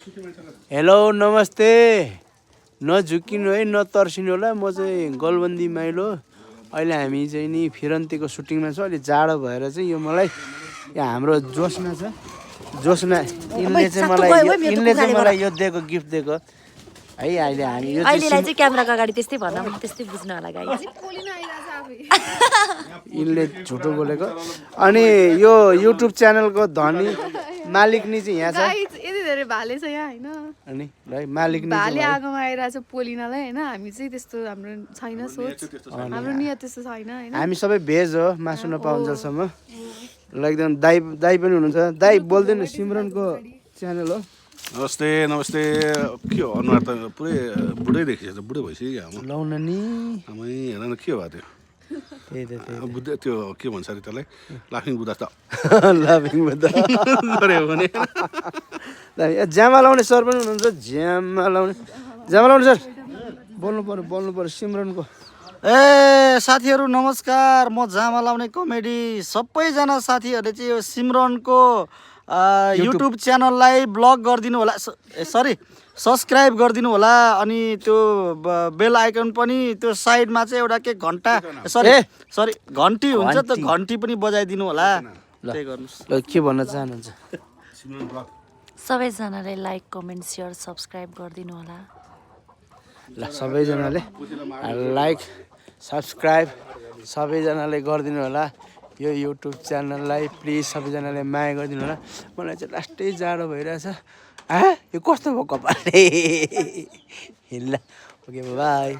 hello नमस्ते नझुकिनु है नतर्सिनु होला म चाहिँ गलबन्दी माइलो अहिले हामी चाहिँ नि फिरन्तीको सुटिङमा छ अहिले जाडो भएर चाहिँ यो मलाई यहाँ हाम्रो जोस्ना छ जोस्ना इनले चाहिँ मलाई यो दिएको गिफ्ट दिएको है अहिले हामी यो अहिलेलाई चाहिँ क्यामेराको अगाडि त्यस्तै भन्दा पनि त्यस्तै बुझ्नु होला गाइस इनले झुटो बोलेको अनि यो युट्युब च्यानलको धनी मालिक नि चाहिँ यहाँ छ यति धेरै भाले छ यहाँ हैन अनि ल मालिक नि भाले आगोमा आइरहेछ पोलिनलाई हैन हामी चाहिँ त्यस्तो हाम्रो छैन सोच हाम्रो नियत त्यस्तो छैन हैन हामी सबै भेज हो मासु नपाउन्जेलसम्म ल एकदम दाइ पनि हुनुहुन्छ दाइ बोल्दैन सिमरनको च्यानल हो नमस्ते नमस्ते के हो अनुहार त पुरै बुढै देखिन्छ बुढो भइसक्यो आमा लाउन नि आमै हेर न के भयो त्यो बुद्ध त्यो के भन्छ अरे त्यसलाई लाफिङ बुद्ध त लाभिङ बुद्ध गऱ्यो भने ज्यामा लाउने सर पनि हुनुहुन्छ ज्यामा लाउने सर बोल्नु पर्यो सिमरनको ए साथीहरू नमस्कार म जामा लाउने कमेडी सबैजना साथीहरूले चाहिँ यो सिमरनको युट्युब च्यानललाई ब्लग गरिदिनु होला सरी सब्सक्राइब गरिदिनु होला अनि त्यो बेल आइकन पनि त्यो साइडमा चाहिँ एउटा के घन्टा सरी घन्टी हुन्छ त घन्टी पनि बजाइदिनु होला त्यही गर्नुहोस् ल के भन्न चाहनुहुन्छ सबैजनाले लाइक कमेन्ट सेयर सब्सक्राइब गरिदिनु होला ल सबैजनाले लाइक सब्सक्राइब सबैजनाले गरिदिनु होला यो युट्युब च्यानललाई प्लिज सबैजनाले माया गरिदिनु होला मलाई चाहिँ लास्टै जाडो भइरहेछ यो कस्तो भयो कपालले ल ओके बाई